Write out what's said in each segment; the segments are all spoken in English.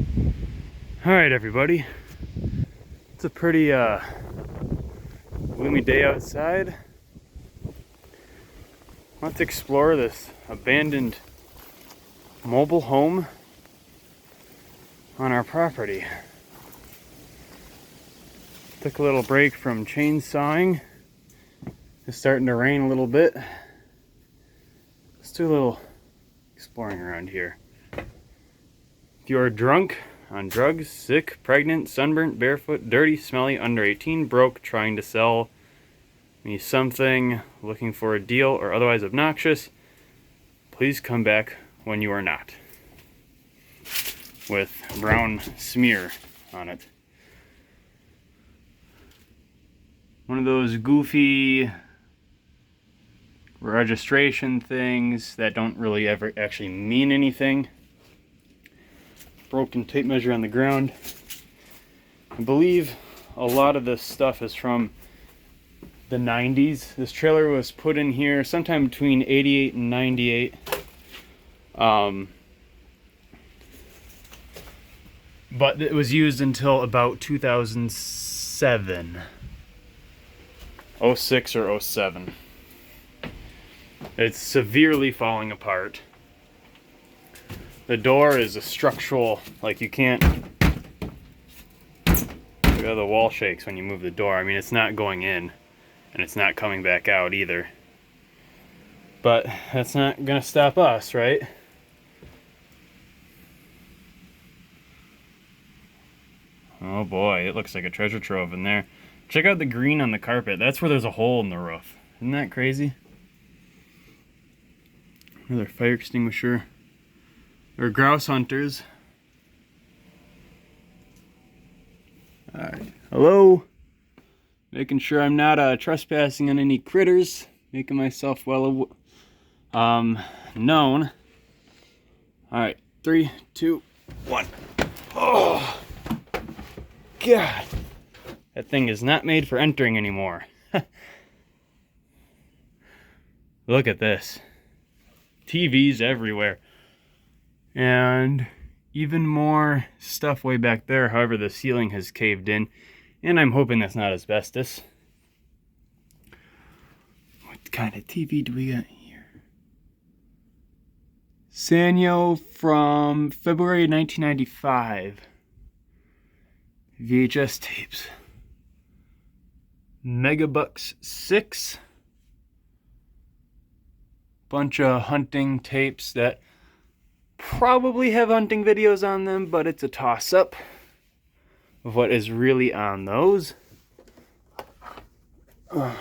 Alright everybody, it's a pretty gloomy day outside. Let's explore this abandoned mobile home on our property. Took a little break from chainsawing. It's starting to rain a little bit. Let's do a little exploring around here. If you are drunk, on drugs, sick, pregnant, sunburnt, barefoot, dirty, smelly, under 18, broke, trying to sell me something, looking for a deal, or otherwise obnoxious, please come back when you are not. With brown smear on it. One of those goofy registration things that don't really ever actually mean anything. Broken tape measure on the ground. I believe a lot of this stuff is from the 90s. This trailer was put in here sometime between 88 and 98. But it was used until about 2007. 06 or 07. It's severely falling apart. The door is a structural, like you can't, look how the wall shakes when you move the door. I mean, it's not going in, and it's not coming back out either. But that's not gonna stop us, right? Oh boy, it looks like a treasure trove in there. Check out the green on the carpet. That's where there's a hole in the roof. Isn't that crazy? Another fire extinguisher. They're grouse hunters. Alright. Hello? Making sure I'm not trespassing on any critters. Making myself well known. Alright. 3, 2, 1. Oh! God! That thing is not made for entering anymore. Look at this. TVs everywhere. And even more stuff way back there. However, the ceiling has caved in, and I'm hoping that's not asbestos. What kind of TV do we got here? Sanyo from February 1995. VHS tapes. Megabucks 6. Bunch of hunting tapes that probably have hunting videos on them, but it's a toss-up of what is really on those. Oh,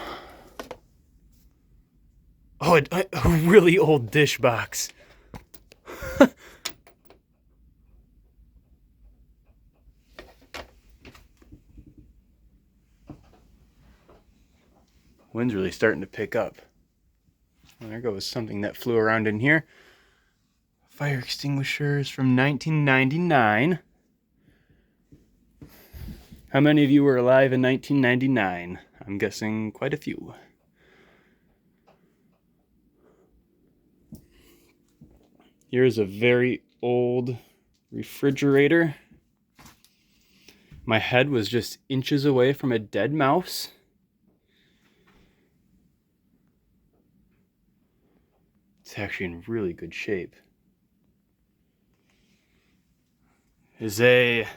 a really old dish box. Wind's really starting to pick up. Well, there goes something that flew around in here. Fire extinguishers from 1999. How many of you were alive in 1999? I'm guessing quite a few. Here's a very old refrigerator. My head was just inches away from a dead mouse. It's actually in really good shape. Is a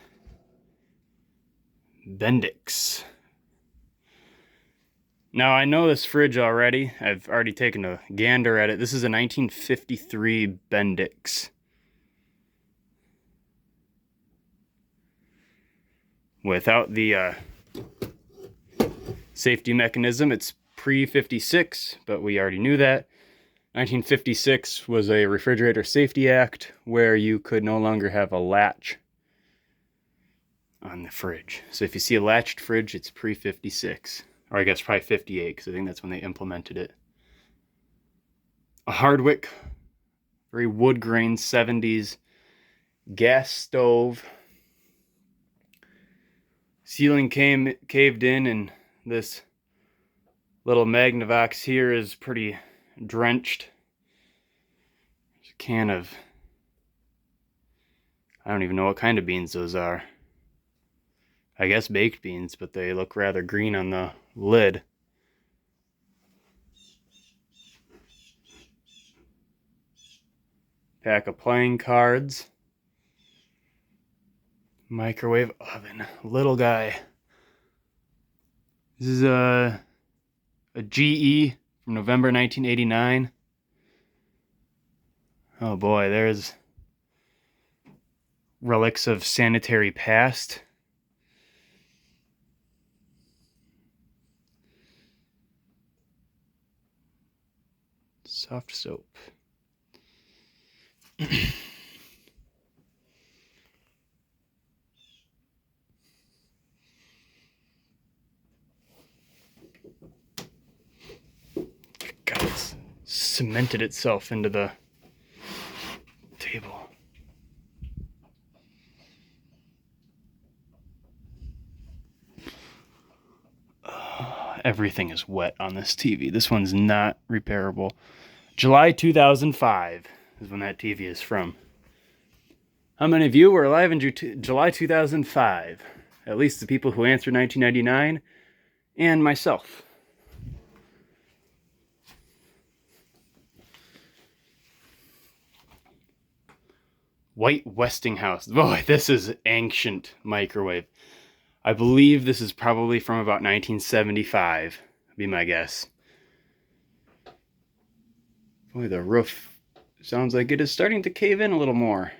Bendix. Now I know this fridge already. I've already taken a gander at it. This is a 1953 Bendix. Without the safety mechanism, it's pre-56, but we already knew that. 1956 was a Refrigerator Safety Act where you could no longer have a latch on the fridge. So if you see a latched fridge, it's pre-56. Or I guess probably 58, because I think that's when they implemented it. A Hardwick, very wood grain 70s gas stove. Ceiling caved in, and this little Magnavox here is pretty drenched. There's a can of I don't even know what kind of beans those are. I guess baked beans, but they look rather green on the lid. Pack of playing cards. Microwave oven. Little guy. This is a GE from November 1989. Oh boy, there's relics of sanitary past. Soft soap. God, it's cemented itself into the table. Everything is wet on this TV. This one's not repairable. July 2005 is when that TV is from. How many of you were alive in July 2005? At least the people who answered 1999 and myself. White Westinghouse. Boy, this is ancient microwave. I believe this is probably from about 1975, would be my guess. Boy, the roof sounds like it is starting to cave in a little more.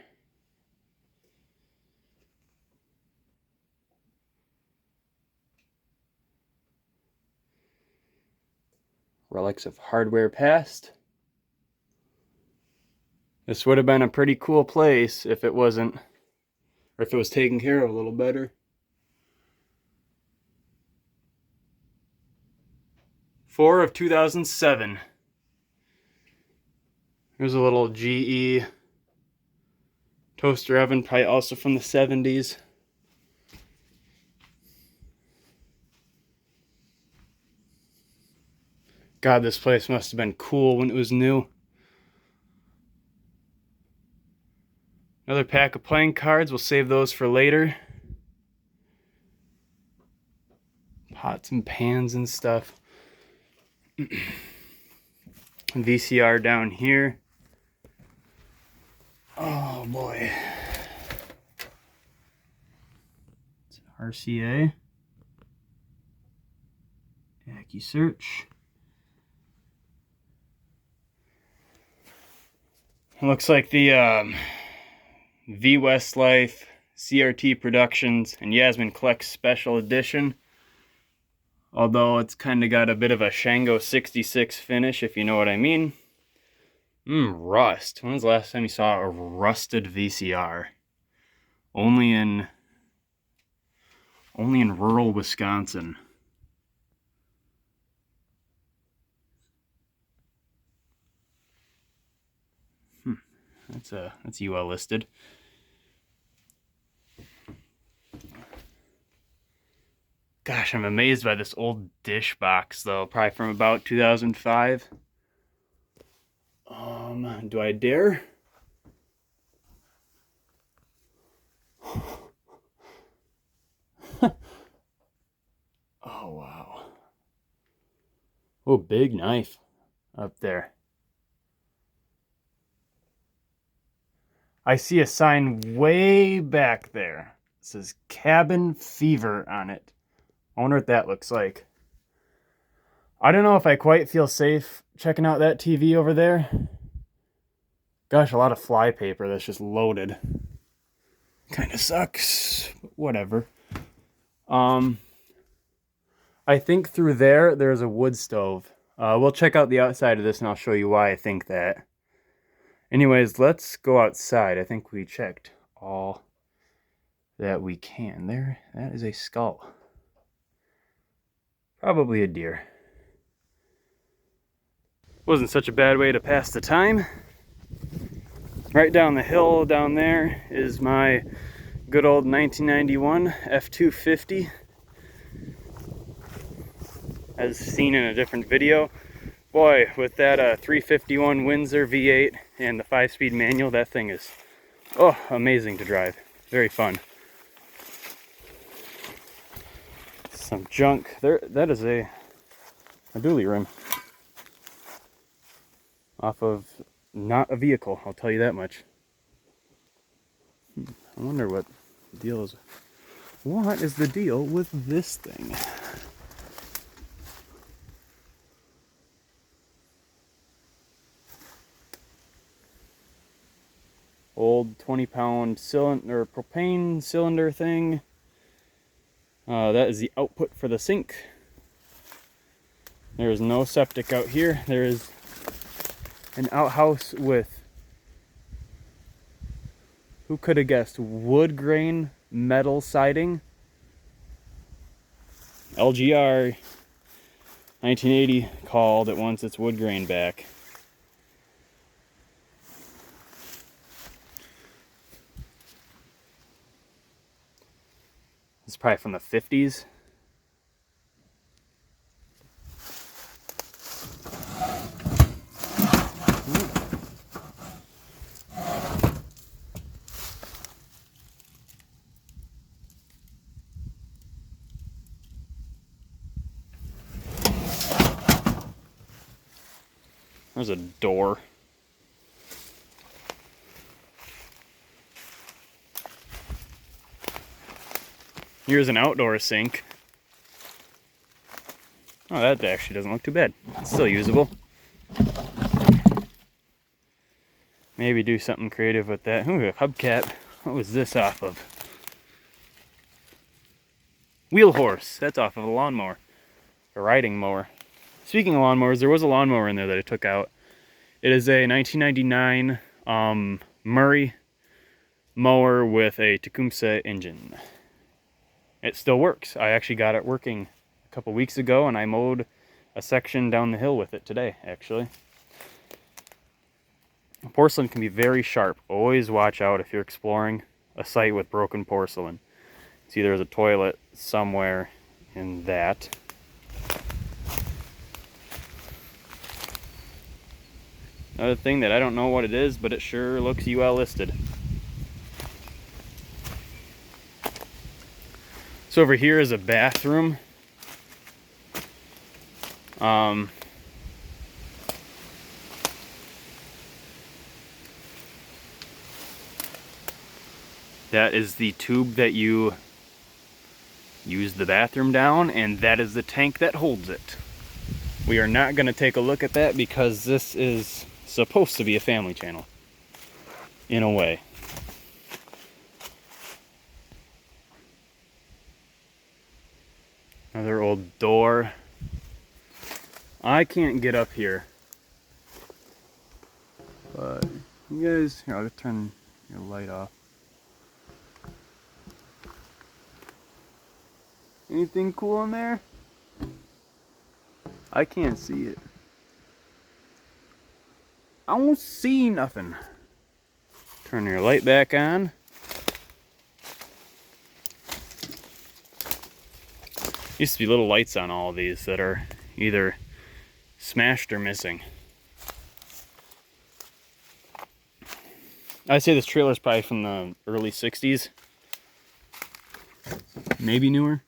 Relics of hardware past. This would have been a pretty cool place if it wasn't, or if it was taken care of a little better. 4 of 2007. There's a little GE toaster oven, probably also from the 70s. God, this place must have been cool when it was new. Another pack of playing cards. We'll save those for later. Pots and pans and stuff. VCR down here. Oh boy. It's RCA. AccuSearch. It looks like the V Westlife CRT Productions and Yasmin Collects Special Edition. Although it's kind of got a bit of a Shango 66 finish, if you know what I mean. Rust. When was the last time you saw a rusted VCR? Only in rural Wisconsin. That's UL listed. Gosh, I'm amazed by this old dish box though, probably from about 2005. Do I dare? Oh wow. Oh, big knife up there. I see a sign way back there. It says Cabin Fever on it. I wonder what that looks like. I don't know if I quite feel safe checking out that TV over there. Gosh, a lot of fly paper that's just loaded. Kind of sucks, but whatever. I think through there's a wood stove. We'll check out the outside of this and I'll show you why I think that. Anyways, let's go outside. I think we checked all that we can. There, that is a skull. Probably a deer. Wasn't such a bad way to pass the time. Right down the hill down there is my good old 1991 F250. As seen in a different video. Boy, with that 351 Windsor V8 and the 5-speed manual, that thing is Oh, amazing to drive. Very fun. Some junk. There, that is a dually rim. Off of not a vehicle, I'll tell you that much. I wonder what the deal is. What is the deal with this thing? Old 20-pound cylinder, propane cylinder thing. That is the output for the sink. There is no septic out here. There is an outhouse with, who could have guessed, wood grain metal siding. LGR 1980 called it once its wood grain back. It's probably from the 50s. There's a door. Here's an outdoor sink. Oh, that actually doesn't look too bad. It's still usable. Maybe do something creative with that. Ooh, a hubcap. What was this off of? Wheel horse. That's off of a lawnmower. A riding mower. Speaking of lawnmowers, there was a lawnmower in there that I took out. It is a 1999 Murray mower with a Tecumseh engine. It still works. I actually got it working a couple weeks ago, and I mowed a section down the hill with it today, actually. Porcelain can be very sharp. Always watch out if you're exploring a site with broken porcelain. See, there's a toilet somewhere in that. Another thing that I don't know what it is, but it sure looks UL listed. So over here is a bathroom. That is the tube that you use the bathroom down, and that is the tank that holds it. We are not going to take a look at that because this is supposed to be a family channel, in a way. Another old door. I can't get up here, but you guys, here, I'll turn your light off. Anything cool in there? I can't see it. I don't see nothing. Turn your light back on. Used to be little lights on all of these that are either smashed or missing. I'd say this trailer is probably from the early 60s. Maybe newer.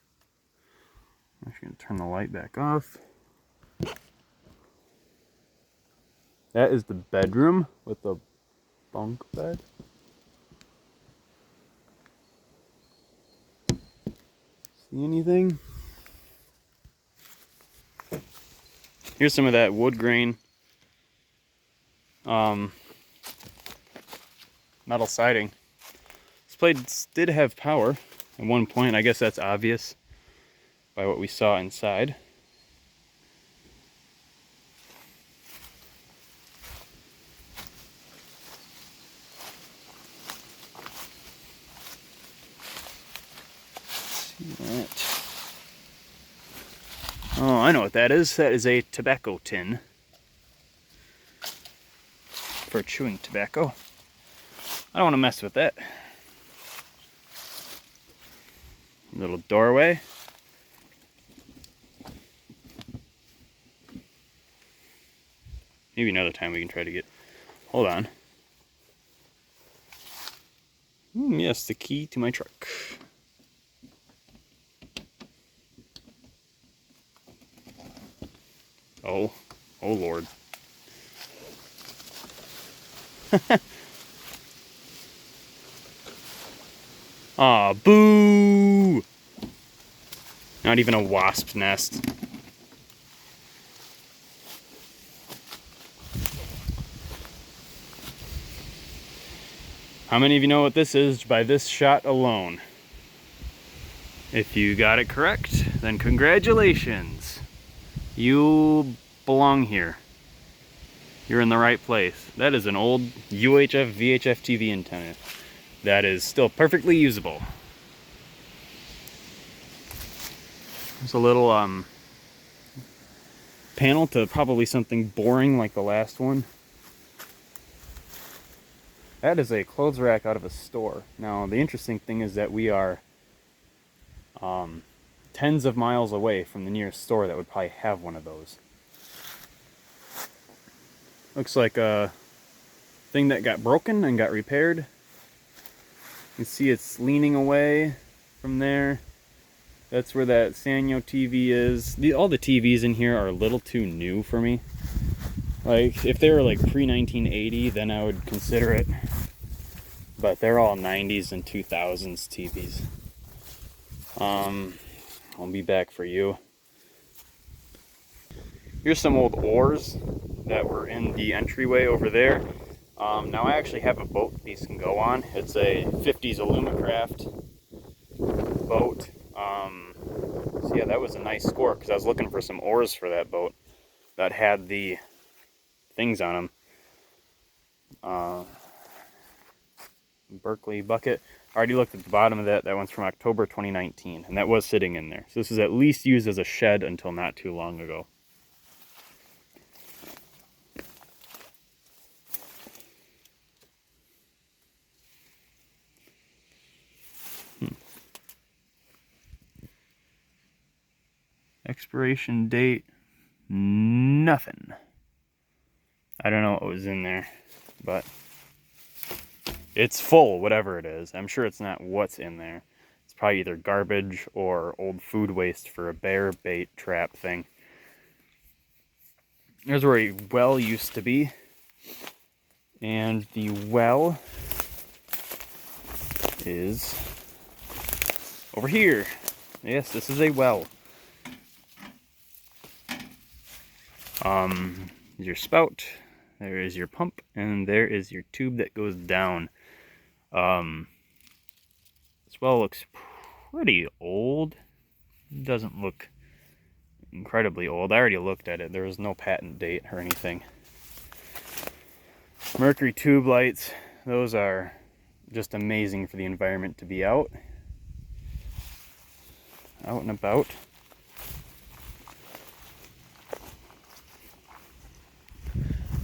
I'm just going to turn the light back off. That is the bedroom with the bunk bed. See anything? Here's some of that wood grain metal siding. This place did have power at one point. I guess that's obvious by what we saw inside. That. Oh, I know what that is. That is a tobacco tin for chewing tobacco. I don't want to mess with that. Little doorway. Maybe another time we can try to get... Hold on. Yes, the key to my truck. Oh, oh Lord. Aw, boo! Not even a wasp nest. How many of you know what this is by this shot alone? If you got it correct, then congratulations. You belong here. You're in the right place. That is an old UHF VHF TV antenna that is still perfectly usable. There's a little panel to probably something boring like the last one. That is a clothes rack out of a store. Now, the interesting thing is that we are tens of miles away from the nearest store that would probably have one of those. Looks like a thing that got broken and got repaired. You can see it's leaning away from there. That's where that Sanyo TV is. All the TVs in here are a little too new for me. Like, if they were like pre-1980, then I would consider it. But they're all 90s and 2000s TVs. I'll be back for you. Here's some old oars that were in the entryway over there. Now I actually have a boat these can go on. It's a 50s Alumacraft boat. So yeah, that was a nice score because I was looking for some oars for that boat that had the things on them. Berkeley bucket. I already looked at the bottom of that. That one's from October 2019, and that was sitting in there. So this is at least used as a shed until not too long ago. Expiration date, nothing. I don't know what was in there, but it's full, whatever it is. I'm sure it's not what's in there. It's probably either garbage or old food waste for a bear bait trap thing. There's where a well used to be. And the well is over here. Yes, this is a well. Is your spout, there is your pump, and there is your tube that goes down. This well looks pretty old. It doesn't look incredibly old. I already looked at it. There was no patent date or anything. Mercury tube lights, those are just amazing for the environment to be out and about.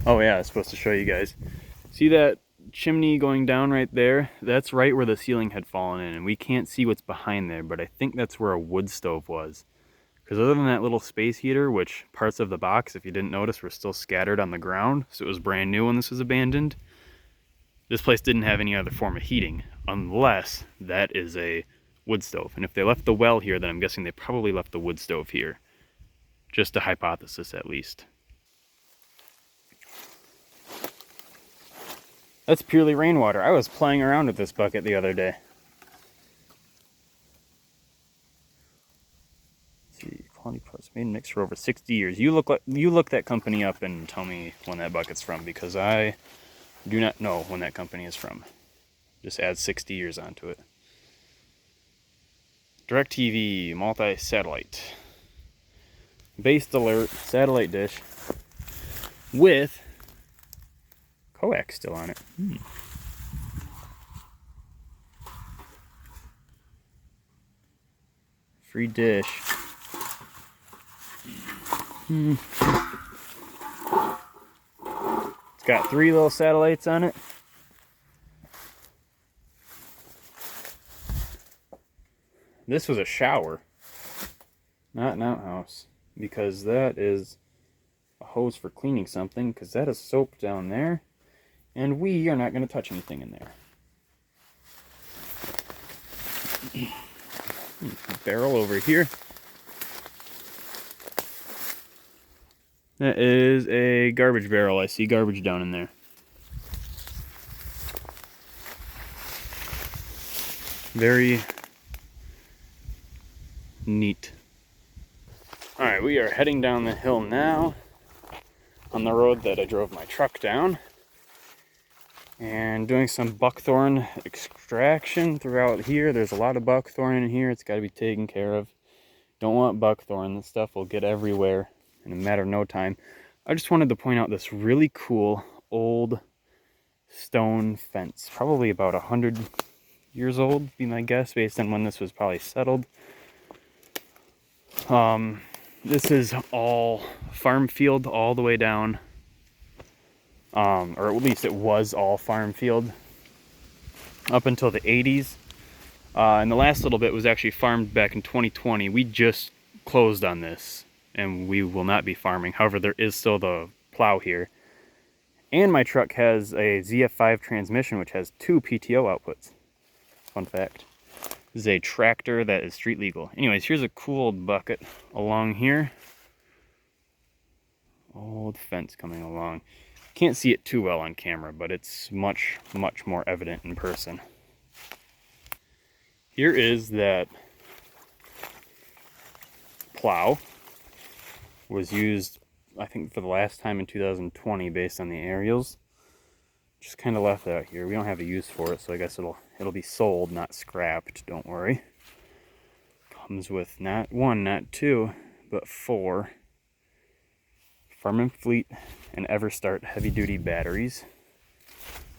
Oh yeah, I was supposed to show you guys. See that chimney going down right there? That's right where the ceiling had fallen in, and we can't see what's behind there, but I think that's where a wood stove was. Because other than that little space heater, which parts of the box, if you didn't notice, were still scattered on the ground, so it was brand new when this was abandoned, this place didn't have any other form of heating, unless that is a wood stove. And if they left the well here, then I'm guessing they probably left the wood stove here. Just a hypothesis, at least. That's purely rainwater. I was playing around with this bucket the other day. Let's see, quality parts made and mixed for over 60 years. You look that company up and tell me when that bucket's from, because I do not know when that company is from. Just add 60 years onto it. DirecTV multi-satellite. Based alert satellite dish with coax still on it. Free dish. It's got 3 little satellites on it. This was a shower, not an outhouse, because that is a hose for cleaning something, because that is soap down there. And we are not going to touch anything in there. Barrel over here. That is a garbage barrel. I see garbage down in there. Very neat. Alright, we are heading down the hill now on the road that I drove my truck down, and doing some buckthorn extraction throughout here. There's a lot of buckthorn in here. It's got to be taken care of. Don't want buckthorn. This stuff will get everywhere in a matter of no time. I just wanted to point out this really cool old stone fence, probably about 100 years old, be my guess, based on when this was probably settled. This is all farm field all the way down, or at least it was all farm field up until the 80s. And the last little bit was actually farmed back in 2020. We just closed on this, and we will not be farming. However, there is still the plow here. And my truck has a ZF5 transmission, which has 2 PTO outputs. Fun fact. This is a tractor that is street legal. Anyways, here's a cool old bucket along here. Old fence coming along. Can't see it too well on camera, but it's much, much more evident in person. Here is that plow. Was used, I think, for the last time in 2020 based on the aerials. Just kind of left out here. We don't have a use for it, so I guess it'll be sold, not scrapped. Don't worry. Comes with not 1, not 2, but 4 Farm & Fleet and Everstart heavy-duty batteries.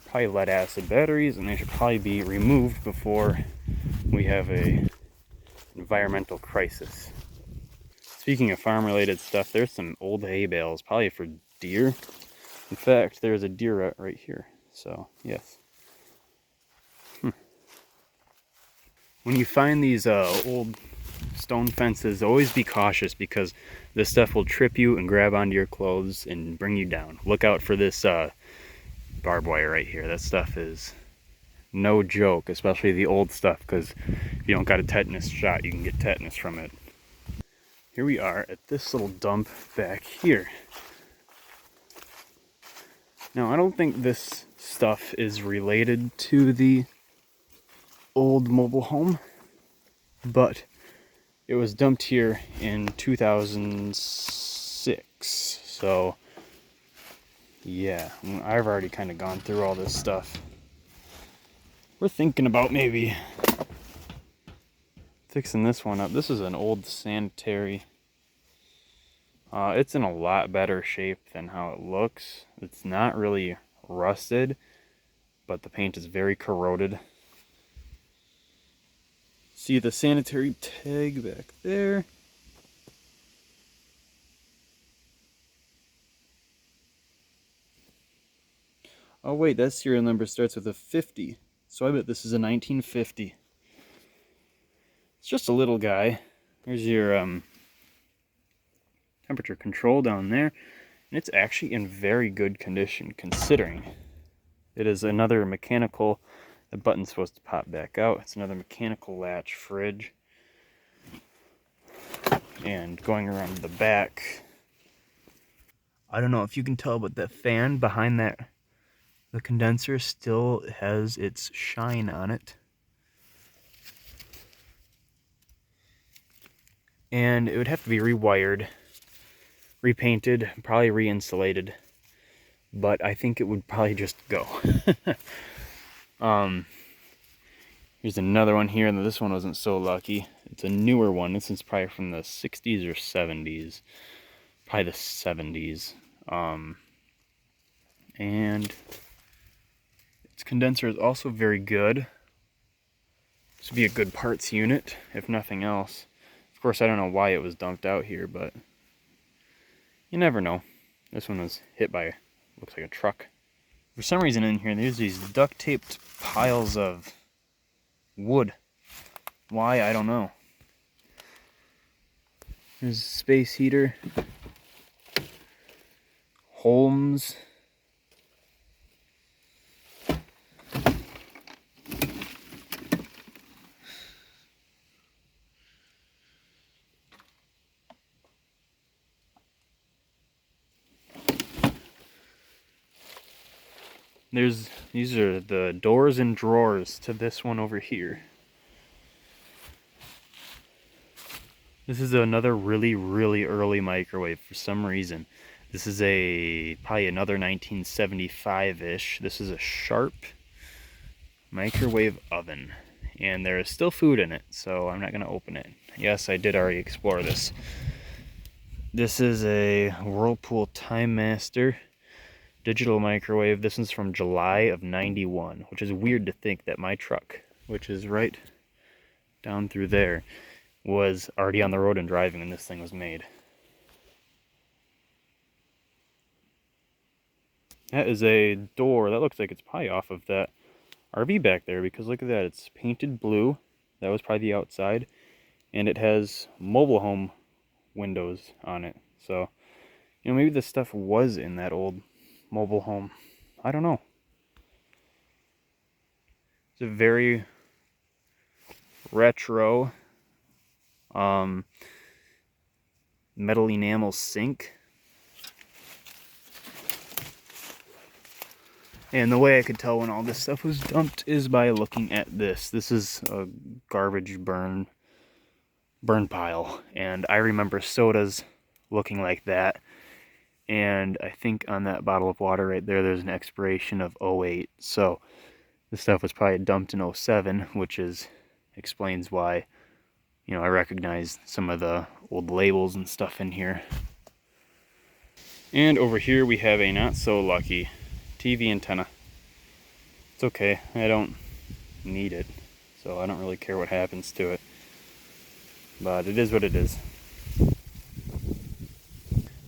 Probably lead-acid batteries, and they should probably be removed before we have a environmental crisis. Speaking of farm-related stuff, there's some old hay bales, probably for deer. In fact, there's a deer rut right here. So, yes. When you find these old stone fences, always be cautious, because this stuff will trip you and grab onto your clothes and bring you down. Look out for this barbed wire right here. That stuff is no joke, especially the old stuff, because if you don't got a tetanus shot, you can get tetanus from it. Here we are at this little dump back here. Now, I don't think this stuff is related to the old mobile home, but it was dumped here in 2006. So, yeah, I've already kind of gone through all this stuff. We're thinking about maybe fixing this one up. This is an old sanitary. It's in a lot better shape than how it looks. It's not really rusted, but the paint is very corroded. See the sanitary tag back there. Oh wait, that serial number starts with a 50. So I bet this is a 1950. It's just a little guy. There's your temperature control down there. And it's actually in very good condition, considering it is another mechanical. The button's supposed to pop back out. It's another mechanical latch fridge. And going around the back, I don't know if you can tell, but the fan behind that, the condenser, still has its shine on it. And it would have to be rewired, repainted, probably reinsulated. But I think it would probably just go. Here's another one here, and this one wasn't so lucky. It's a newer one. This is probably from the 60s or 70s. Probably the 70s. And its condenser is also very good. This would be a good parts unit, if nothing else. Of course, I don't know why it was dumped out here, but you never know. This one was hit by, looks like a truck. For some reason in here, there's these duct-taped piles of wood. Why, I don't know. There's a space heater. Holmes. These are the doors and drawers to this one over here. This is another really, really early microwave for some reason. This is probably another 1975-ish. This is a Sharp microwave oven. And there is still food in it, so I'm not going to open it. Yes, I did already explore this. This is a Whirlpool Time Master digital microwave. This one's from July of '91, which is weird to think that my truck, which is right down through there, was already on the road and driving when this thing was made. That is a door. That looks like it's probably off of that RV back there, because look at that. It's painted blue. That was probably the outside. And it has mobile home windows on it. So, you know, maybe this stuff was in that old mobile home. I don't know. It's a very retro metal enamel sink. And the way I could tell when all this stuff was dumped is by looking at this. This is a garbage burn pile. And I remember sodas looking like that. And I think on that bottle of water right there, there's an expiration of '08. So this stuff was probably dumped in '07, which explains why, you know, I recognize some of the old labels and stuff in here. And over here we have a not so lucky TV antenna. It's okay, I don't need it, so I don't really care what happens to it. But it is what it is.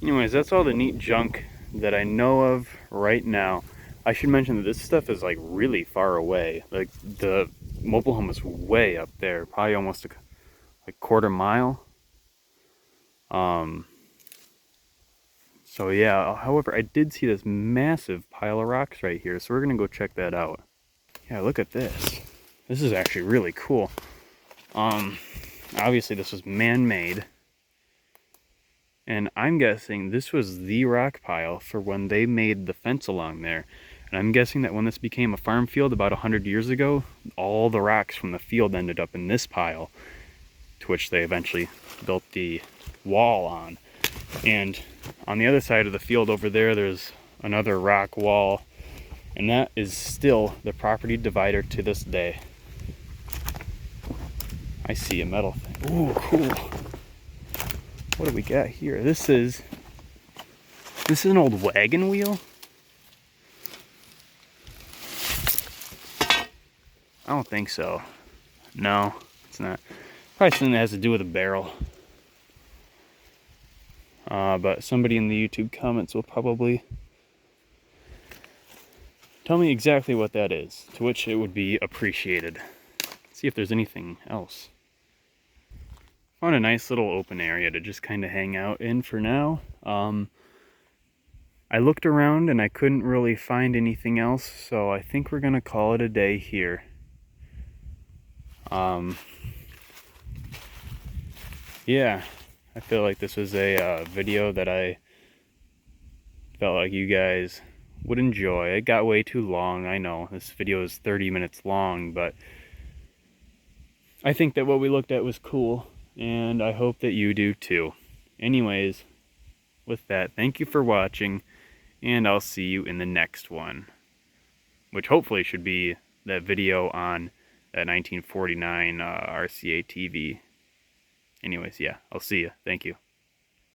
Anyways, that's all the neat junk that I know of right now. I should mention that this stuff is like really far away. Like the mobile home is way up there, probably almost a quarter mile. So yeah, however, I did see this massive pile of rocks right here, so we're gonna go check that out. Yeah, look at this. This is actually really cool. Obviously this was man-made, and I'm guessing this was the rock pile for when they made the fence along there. And I'm guessing that when this became a farm field about 100 years ago, all the rocks from the field ended up in this pile, to which they eventually built the wall on. And on the other side of the field over there, there's another rock wall, and that is still the property divider to this day. I see a metal thing. Ooh, cool. What do we got here? This is an old wagon wheel. I don't think so. No, it's not. Probably something that has to do with a barrel. But somebody in the YouTube comments will probably tell me exactly what that is, to which it would be appreciated. Let's see if there's anything else. Found a nice little open area to just kind of hang out in for now. I looked around and I couldn't really find anything else, so I think we're gonna call it a day here. Yeah, I feel like this was a video that I felt like you guys would enjoy. It got way too long, I know. This video is 30 minutes long, but I think that what we looked at was cool, and I hope that you do too. Anyways, with that, thank you for watching, and I'll see you in the next one, which hopefully should be that video on that 1949 RCA TV. Anyways, yeah, I'll see you. Thank you.